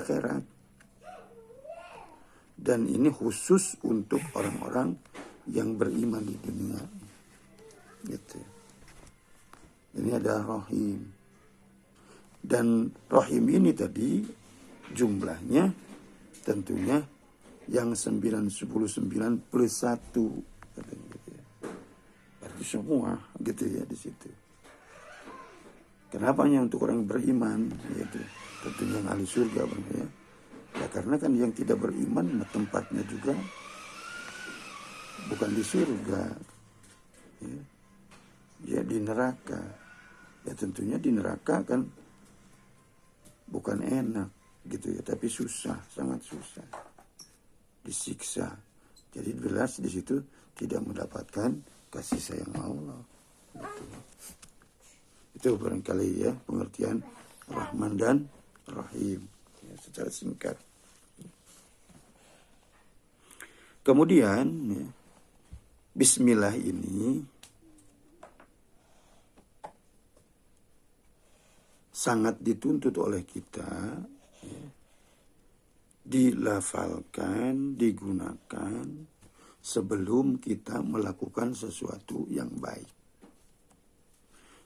akhirat. Dan ini khusus untuk orang-orang yang beriman di dunia. Gitu. Ini ada rahim. Dan rahim ini tadi jumlahnya tentunya yang 9, 10, 9 plus 1. Gitu ya. Berarti semua gitu ya di situ. Kenapa hanya untuk orang beriman? Yaitu tentunya yang ahli surga ya. Ya karena kan yang tidak beriman tempatnya juga bukan di surga. Ya di neraka. Ya tentunya di neraka kan bukan enak gitu ya, tapi susah, sangat susah. Disiksa. Jadi jelas di situ tidak mendapatkan kasih sayang Allah. Gitu. Itu barangkali ya pengertian Rahman dan Rahim ya, secara singkat. Kemudian ya, Bismillah ini sangat dituntut oleh kita ya, dilafalkan, digunakan sebelum kita melakukan sesuatu yang baik.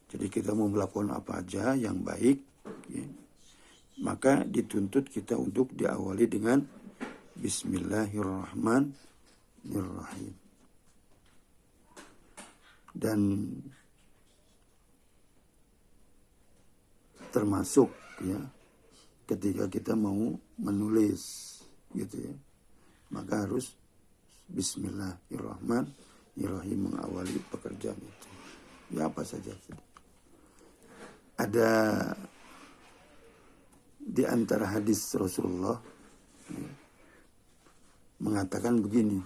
Jadi kita mau melakukan apa aja yang baik, ya, maka dituntut kita untuk diawali dengan Bismillahirrahmanirrahim. Dan termasuk ya ketika kita mau menulis gitu ya, maka harus Bismillahirrahmanirrahim mengawali pekerjaan itu. Ya apa saja. Ada di antara hadis Rasulullah ya, mengatakan begini,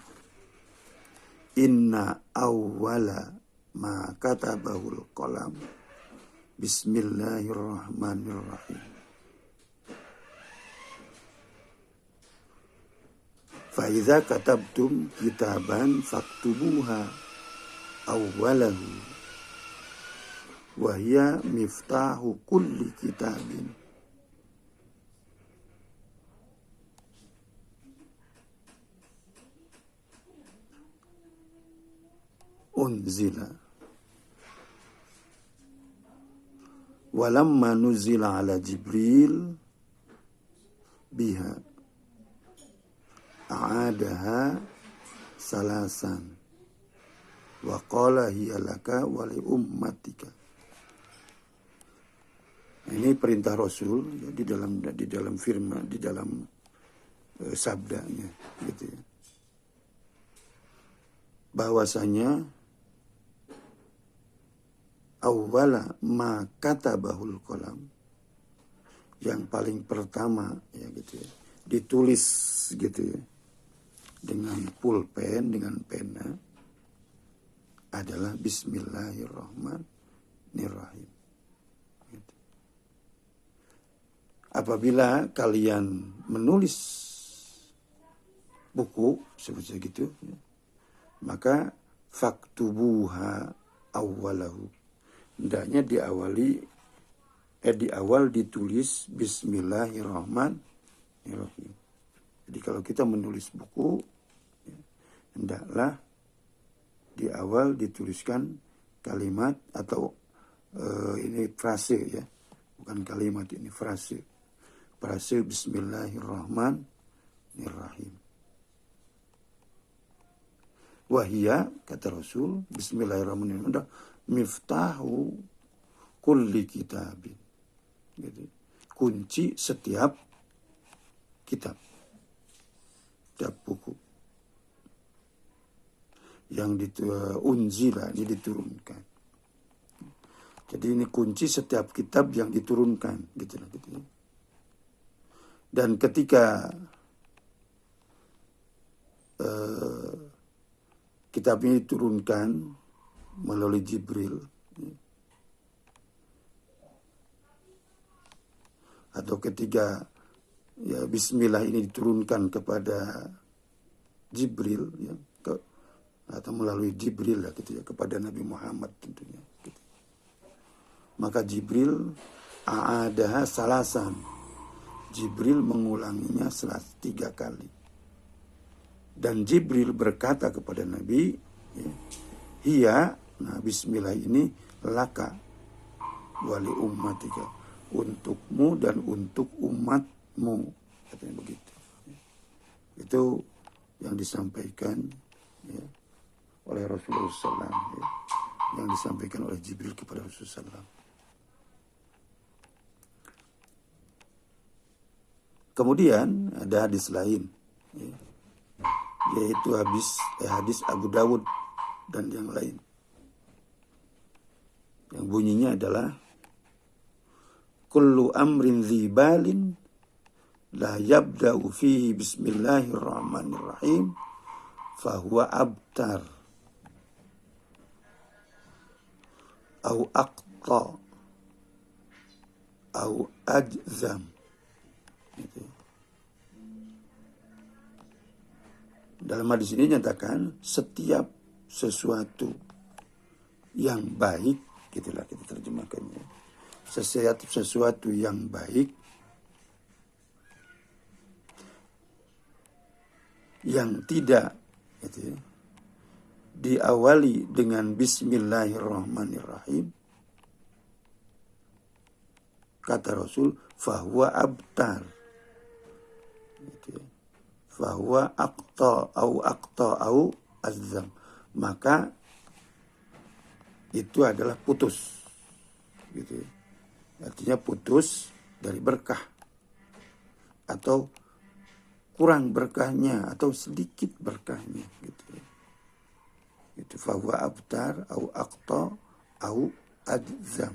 Inna awwala ma katabahul qalam Bismillahirrahmanirrahim. Fa idza katabtum kitaban faktubuha awwalahu wa hiya miftahu kulli kitabin. Unzila walamma nuzila ala Jibril biha a'adaha salasan wa qala hiya laka wa li ummatika. Ini perintah Rasul ya, di dalam firman, di dalam sabdanya gitu ya. Bahwasanya awwala ma katabahul qalam, yang paling pertama ya gitu ya, ditulis gitu ya dengan pulpen, dengan pena adalah Bismillahirrahmanirrahim. Gitu. Apabila kalian menulis buku seperti gitu ya, maka faktubuha awwalahu, hendaknya di awal ditulis Bismillahirrahmanirrahim. Jadi kalau kita menulis buku ya, hendaklah di awal dituliskan kalimat atau ini frase ya, bukan kalimat, ini frase Bismillahirrahmanirrahim. Wahia, kata Rasul, Bismillahirrahmanirrahim, miftahu kulli kitabin. Jadi, kunci setiap kitab, setiap buku yang unzila, ini diturunkan. Jadi ini kunci setiap kitab yang diturunkan, gitu. Dan ketika kitab ini diturunkan melalui Jibril, atau ketika ya Bismillah ini diturunkan kepada Jibril ya, atau melalui Jibril lah gitu ya, kepada Nabi Muhammad tentunya gitu. Maka Jibril a'adaha salasan, Jibril mengulanginya 3 kali. Dan Jibril berkata kepada Nabi, ya, hiya, nah bismillah ini laka wali ummatika, untukmu dan untuk umatmu, katanya begitu. Itu yang disampaikan, ya, oleh Rasulullah SAW, ya, yang disampaikan oleh Jibril kepada Rasulullah SAW. Kemudian ada hadis lain, ya, yaitu hadis Abu Dawud dan yang lain, yang bunyinya adalah kullu amrin dzibalin la yabda'u fihi bismillahirrahmanirrahim fahuwa abtar au aqta au ajzam. Gitu. Dalam hadis ini nyatakan setiap sesuatu yang baik, gitulah kita terjemahkannya. Setiap sesuatu yang baik yang tidak, gitu ya, diawali dengan bismillahirrahmanirrahim, kata Rasul, fahuwa abtar, gitu ya, fahuwa aqta au azam, maka itu adalah putus, gitu ya. Artinya putus dari berkah, atau kurang berkahnya, atau sedikit berkahnya, gitu ya. Itu fahuwa abtar au aqta au azam.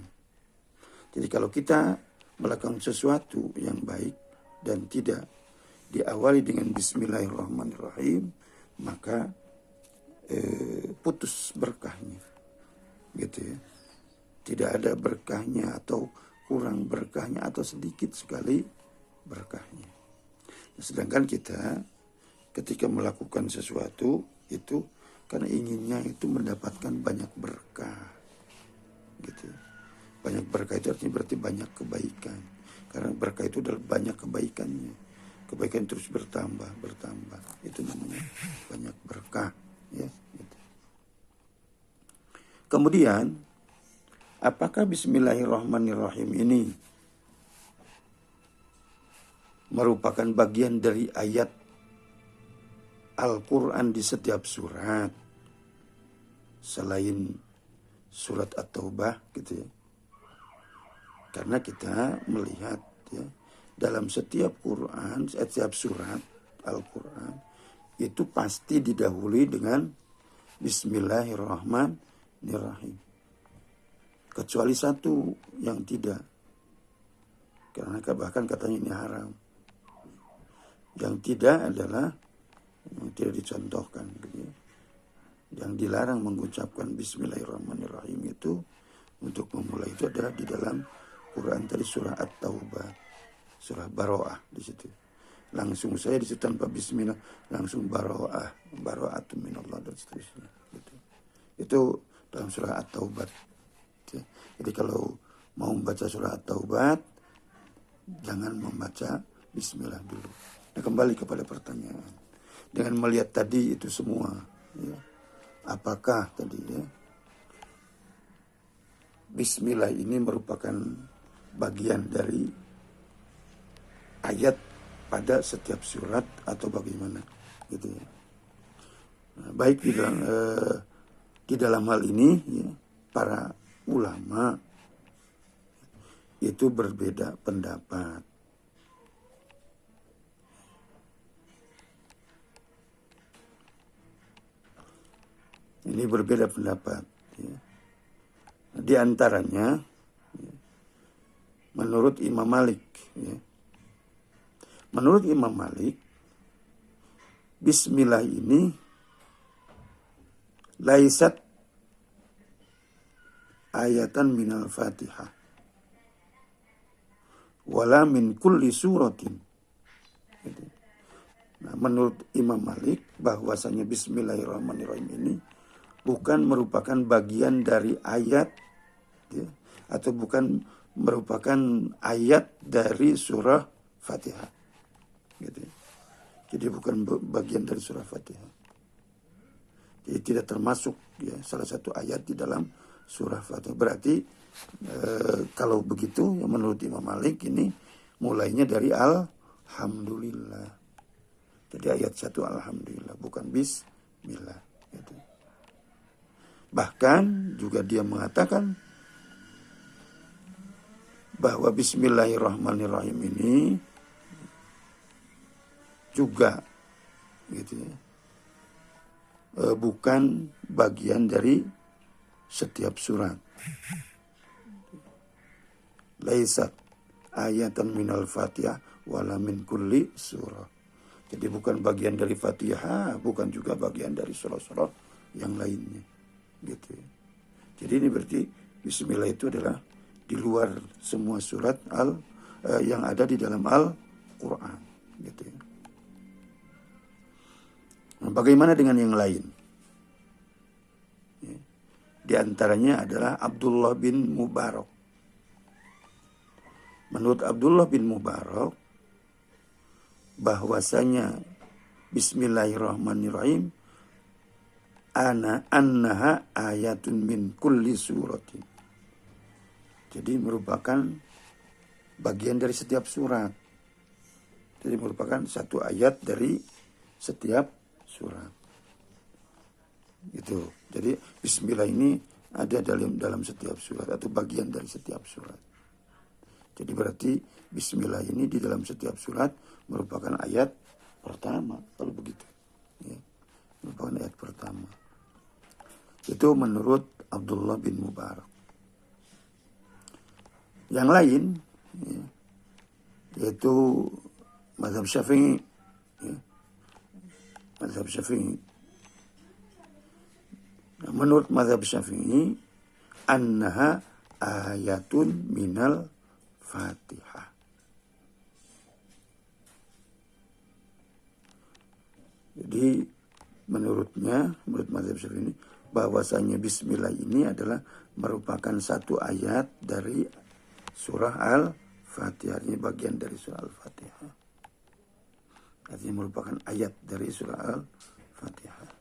Jadi kalau kita melakukan sesuatu yang baik dan tidak diawali dengan bismillahirrahmanirrahim, maka putus berkahnya, gitu ya. Tidak ada berkahnya, atau kurang berkahnya, atau sedikit sekali berkahnya. Sedangkan kita ketika melakukan sesuatu itu karena inginnya itu mendapatkan banyak berkah, gitu. Banyak berkah itu artinya berarti banyak kebaikan. Karena berkah itu adalah banyak kebaikannya. Kebaikan terus bertambah. Itu namanya banyak berkah, ya. Gitu. Kemudian, apakah bismillahirrahmanirrahim ini merupakan bagian dari ayat Al-Quran di setiap surat selain surat At-Taubah, gitu ya? Karena kita melihat, ya, dalam setiap surat Al-Quran itu pasti didahului dengan bismillahirrahmanirrahim. Kecuali satu yang tidak. Karena bahkan katanya ini haram. Yang tidak adalah yang tidak dicontohkan, gitu ya. Yang dilarang mengucapkan bismillahirrahmanirrahim itu untuk memulai itu adalah di dalam Quran tadi surah At-Taubah, surah Baro'ah di situ. Langsung saya di situ tanpa bismillah, langsung Baro'atun minallah dan seterusnya. Gitu. Itu dalam surah At-Taubah. Ya. Jadi kalau mau membaca surah At-Taubah, jangan membaca bismillah dulu. Nah, kembali kepada pertanyaan. Dengan melihat tadi itu semua, ya, apakah tadi, ya, bismillah ini merupakan bagian dari ayat pada setiap surat atau bagaimana, gitu ya. Nah, baik di dalam hal ini, ya, para ulama itu berbeda pendapat. Ini berbeda pendapat, ya. Di antaranya, ya, menurut Imam Malik, ya. Menurut Imam Malik, bismillah ini laisat ayatan minal Fatihah wala min kulli suratin. Nah, menurut Imam Malik bahwasanya bismillahirrahmanirrahim ini bukan merupakan bagian dari ayat, ya, atau bukan merupakan ayat dari surah Fatihah. Gitu. Jadi bukan bagian dari surah Fatihah. Jadi tidak termasuk ya salah satu ayat di dalam surah Fatihah. Berarti kalau begitu ya menurut Imam Malik ini mulainya dari Alhamdulillah. Jadi ayat 1 Alhamdulillah, bukan Bismillah. Gitu. Bahkan juga dia mengatakan bahwa Bismillahirrahmanirrahim ini juga gitu ya, bukan bagian dari setiap surat. Laisat ayatan minal Fatihah wala min kulli surah. Jadi bukan bagian dari Fatihah, bukan juga bagian dari surah-surah yang lainnya. Gitu ya. Jadi ini berarti Bismillah itu adalah di luar semua surat yang ada di dalam Al-Quran. Gitu ya. Nah, bagaimana dengan yang lain? Ya. Di antaranya adalah Abdullah bin Mubarak. Menurut Abdullah bin Mubarak, bahwasanya Bismillahirrahmanirrahim annaha ayatun min kulli suratin. Jadi merupakan bagian dari setiap surat. Jadi merupakan satu ayat dari setiap surat. Gitu. Jadi Bismillah ini ada dalam setiap surat atau bagian dari setiap surat. Jadi berarti Bismillah ini di dalam setiap surat merupakan ayat pertama, kalau begitu. Ya, merupakan ayat pertama. Itu menurut Abdullah bin Mubarak. Yang lain, ya, yaitu mazhab Syafi'i. Ya, mazhab Syafi'i. Nah, menurut mazhab Syafi'i, annaha ayatun minal Fatihah. Jadi menurut mazhab Syafi'i ini, bahwasanya Bismillah ini adalah merupakan satu ayat dari surah Al-Fatihah. Ini bagian dari surah Al-Fatihah. Artinya merupakan ayat dari surah Al-Fatihah.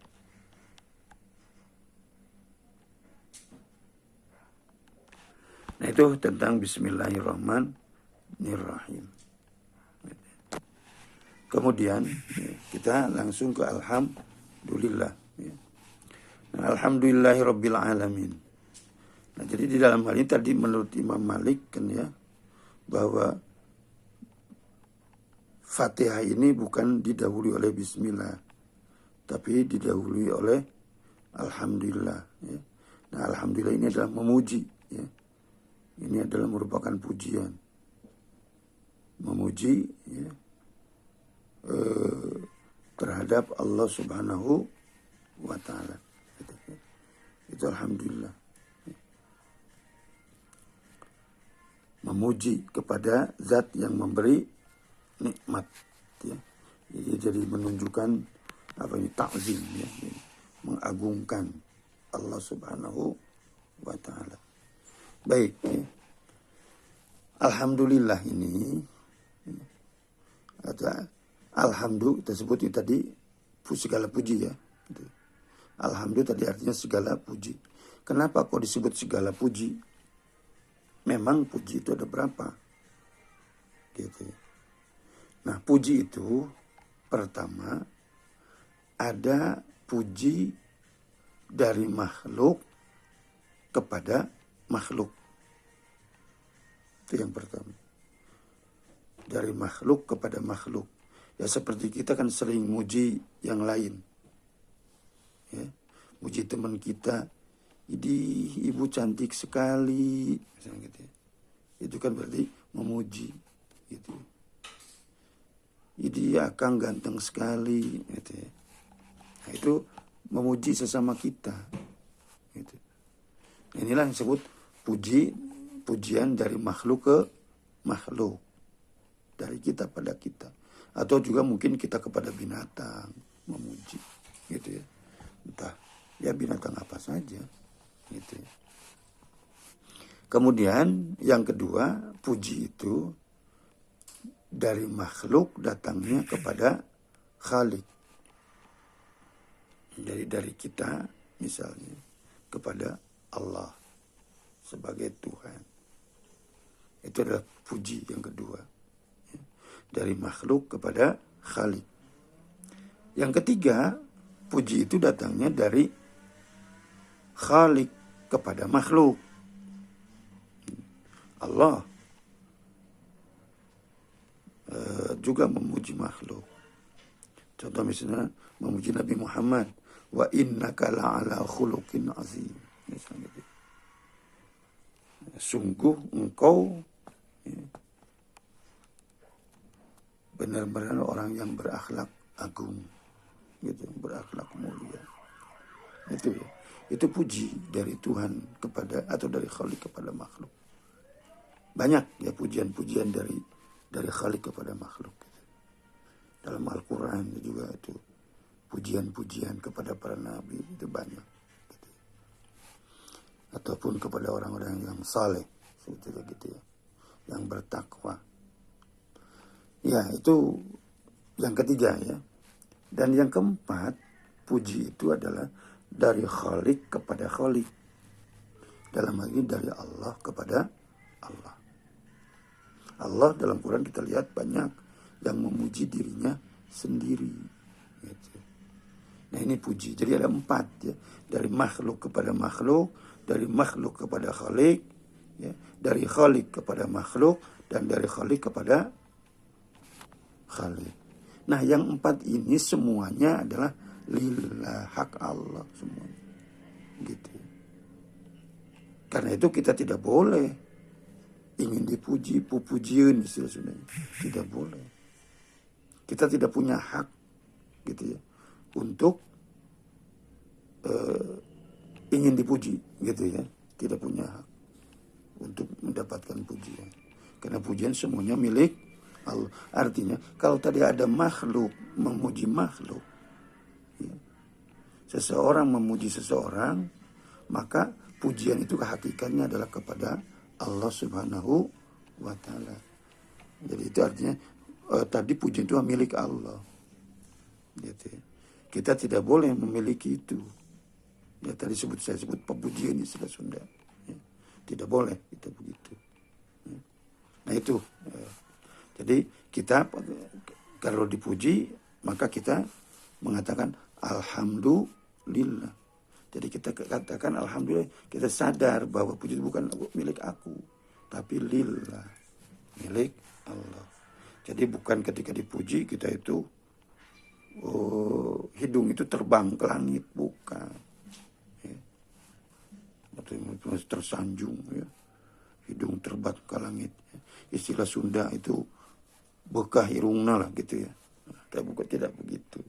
Nah itu tentang Bismillahirrahmanirrahim. Kemudian kita langsung ke Alhamdulillah. Alhamdulillahirabbil alamin. Nah, jadi di dalam hal ini tadi menurut Imam Malik kan ya, bahwa Fatihah ini bukan didahului oleh Bismillah, tapi didahului oleh Alhamdulillah. Ya. Nah, Alhamdulillah ini adalah memuji. Ya. Ini adalah merupakan pujian, memuji ya, terhadap Allah Subhanahu wa Ta'ala. Itu Alhamdulillah. Memuji kepada zat yang memberi nikmat. Ya. Jadi menunjukkan apa ini ta'zim, ya. Mengagungkan Allah Subhanahu wa Ta'ala. Baik. Ya. Alhamdulillah ini Alhamdulillah kita sebut itu tadi segala puji ya. Alhamdulillah tadi artinya segala puji. Kenapa kok disebut segala puji? Memang puji itu ada berapa? Gitu. Nah, puji itu pertama ada puji dari makhluk kepada makhluk. Itu yang pertama. Dari makhluk kepada makhluk. Ya seperti kita kan sering muji yang lain. Ya, muji teman kita. Ibu cantik sekali. Misalnya gitu ya. Itu kan berarti memuji. Gitu. Akang ganteng sekali. Gitu ya. Nah, itu memuji sesama kita. Gitu. Inilah yang disebut pujian dari makhluk ke makhluk. Dari kita pada kita. Atau juga mungkin kita kepada binatang memuji. Gitu ya. Entah ya binatang apa saja. Gitu ya. Kemudian yang kedua, puji itu dari makhluk datangnya kepada Khalik. Jadi dari kita misalnya kepada Allah sebagai Tuhan. Itu adalah puji yang kedua. Dari makhluk kepada Khalik. Yang ketiga, puji itu datangnya dari Khalik kepada makhluk. Allah juga memuji makhluk. Contoh misalnya memuji Nabi Muhammad, wa innaka la'ala khuluqin azim. Misalnya gitu. Sungguh engkau benar-benar orang yang berakhlak agung, gitu, berakhlak mulia. Itu puji dari Tuhan kepada atau dari Khalik kepada makhluk. Banyak ya pujian-pujian dari Khalik kepada makhluk. Gitu. Dalam Al-Quran juga itu pujian-pujian kepada para nabi itu banyak. Gitu. Ataupun kepada orang-orang yang saleh, sebetulnya gitu ya, yang bertakwa. Ya itu yang ketiga ya. Dan yang keempat, puji itu adalah dari Khalik kepada Khalik. Dalam hal ini dari Allah kepada Allah. Allah dalam Quran kita lihat banyak yang memuji dirinya sendiri. Gitu. Nah ini puji. Jadi ada 4 ya. Dari makhluk kepada makhluk, dari makhluk kepada Khalik, ya. Dari Khalik kepada makhluk, dan dari Khalik kepada Khalik. Nah yang 4 ini semuanya adalah lillah, hak Allah semuanya. Gitu. Karena itu kita tidak boleh ingin dipuji, pujian istilahnya. Tidak boleh. Kita tidak punya hak gitu ya untuk ingin dipuji gitu ya. Tidak punya hak untuk mendapatkan pujian. Karena pujian semuanya milik Allah. Artinya kalau tadi ada makhluk memuji makhluk, ya, seseorang memuji seseorang, maka pujian itu hakikatnya adalah kepada Allah Subhanahu wa Ta'ala. Jadi itu artinya tadi pujian itu milik Allah. Gitu. Kita tidak boleh memiliki itu. Ya tadi saya sebut pemujian istilah Sunda. Ya, tidak boleh kita begitu. Ya. Nah itu. Jadi kita kalau dipuji maka kita mengatakan alhamdulillah. Jadi kita katakan alhamdulillah, kita sadar bahwa puji itu bukan milik aku, tapi lillah, milik Allah. Jadi bukan ketika dipuji kita itu hidung itu terbang ke langit, bukan. Ya. Atau tersanjung, ya. Hidung terbang ke langit. Ya. Istilah Sunda itu bekah irungna lah gitu ya. Tapi bukan, tidak begitu.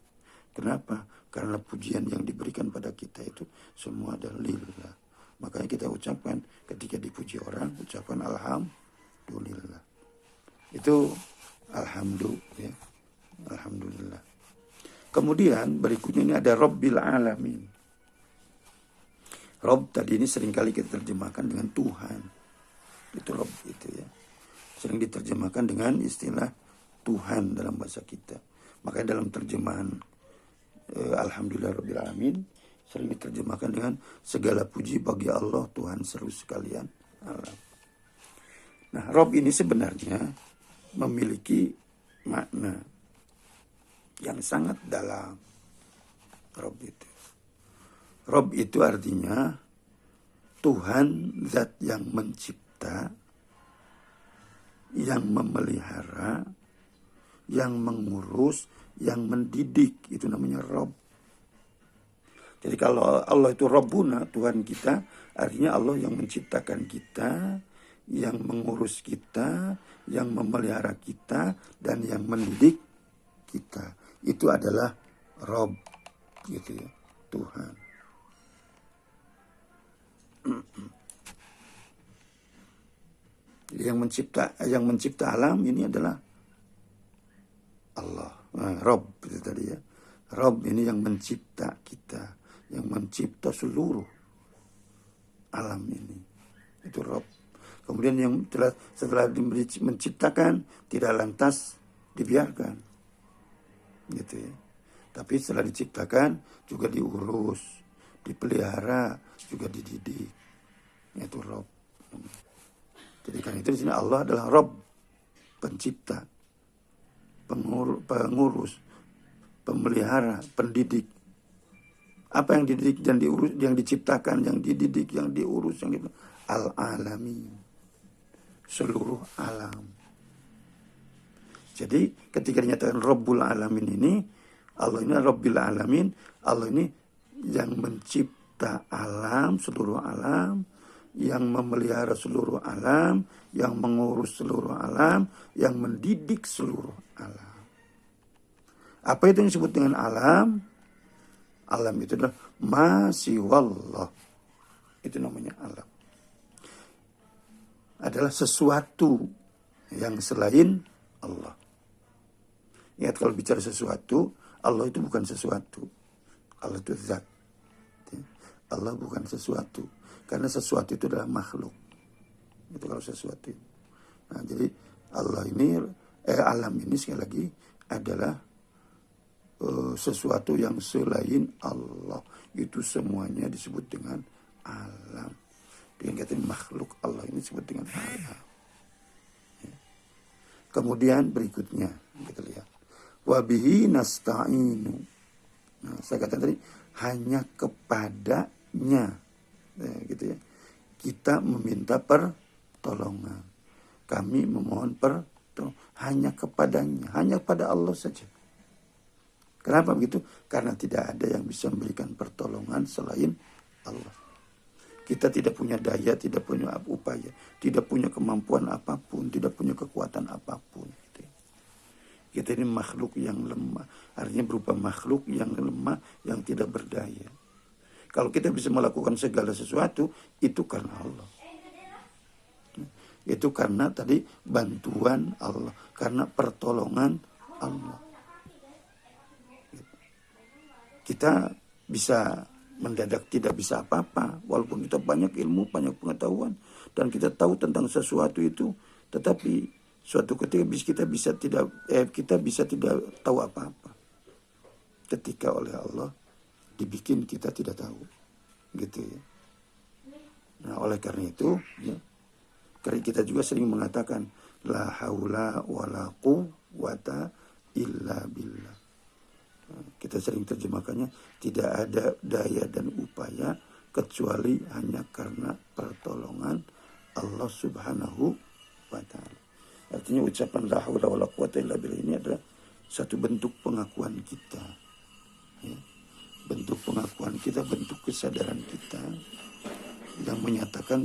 Kenapa? Karena pujian yang diberikan pada kita itu semua adalah lillah. Makanya kita ucapkan ketika dipuji orang, ucapkan alhamdulillah. Itu alhamdulillah. Ya. Alhamdulillah. Kemudian berikutnya ini ada Rabbil Alamin. Rabb tadi ini seringkali kita terjemahkan dengan Tuhan. Itu Rabb itu ya. Sering diterjemahkan dengan istilah Tuhan dalam bahasa kita. Makanya dalam terjemahan Alhamdulillah Rabbil Alamin sering diterjemahkan dengan segala puji bagi Allah Tuhan seluruh sekalian alam. Nah, Rabb ini sebenarnya memiliki makna yang sangat dalam. Rabb itu artinya Tuhan zat yang mencipta, yang memelihara, yang mengurus, yang mendidik, itu namanya Rabb. Jadi kalau Allah itu Rabbuna, Tuhan kita, artinya Allah yang menciptakan kita, yang mengurus kita, yang memelihara kita, dan yang mendidik kita. Itu adalah Rabb, gitu ya, Tuhan. Yang mencipta alam ini adalah Allah. Rabb itu tadi ya. Rabb ini yang mencipta kita, yang mencipta seluruh alam ini. Itu Rabb. Kemudian yang setelah menciptakan tidak lantas dibiarkan, gitu ya. Tapi setelah diciptakan juga diurus, dipelihara, juga dididik, yaitu Rob. Jadi kan itu di sini Allah adalah Rob, pencipta, pengurus, pemelihara, pendidik. Apa yang dididik dan diurus, yang diciptakan, yang dididik, yang diurus, yang itu al-alamin, seluruh alam. Jadi ketika dinyatakan Rabbul Alamin ini, Allah ini Rabbil Alamin, Allah ini yang mencipta alam, seluruh alam, yang memelihara seluruh alam, yang mengurus seluruh alam, yang mendidik seluruh alam. Apa itu yang disebut dengan alam? Alam itu adalah masiwallah. Itu namanya alam. Adalah sesuatu yang selain Allah. Ingat, kalau bicara sesuatu, Allah itu bukan sesuatu. Allah itu zat. Allah bukan sesuatu. Karena sesuatu itu adalah makhluk. Itu kalau sesuatu. Nah, jadi Allah ini, alam ini sekali lagi adalah sesuatu yang selain Allah. Itu semuanya disebut dengan alam. Dengan kata makhluk Allah ini disebut dengan alam. Ya. Kemudian berikutnya kita lihat. Wabihi nasta'inu. Nah, saya katakan tadi hanya kepadanya, gitu ya. Kita meminta pertolongan. Kami memohon pertolongan hanya kepadanya, hanya pada Allah saja. Kenapa begitu? Karena tidak ada yang bisa memberikan pertolongan selain Allah. Kita tidak punya daya, tidak punya upaya, tidak punya kemampuan apapun, tidak punya kekuatan apapun. Gitu. Kita ini makhluk yang lemah. Artinya berupa makhluk yang lemah, yang tidak berdaya. Kalau kita bisa melakukan segala sesuatu, itu karena Allah. Itu karena tadi bantuan Allah, karena pertolongan Allah. Kita bisa mendadak tidak bisa apa-apa, walaupun kita banyak ilmu, banyak pengetahuan, dan kita tahu tentang sesuatu itu, tetapi suatu ketika kita bisa tidak tahu apa-apa. Ketika oleh Allah dibikin kita tidak tahu, gitu ya. Nah, oleh karena itu, ya, karena kita juga sering mengatakan la haula wala quwwata illa billah. Kita sering terjemahkannya, tidak ada daya dan upaya kecuali hanya karena pertolongan Allah Subhanahu wa ta'ala. Artinya ucapan la haula wala quwwata illa billah ini adalah satu bentuk pengakuan kita. Ya. Bentuk pengakuan kita, bentuk kesadaran kita yang menyatakan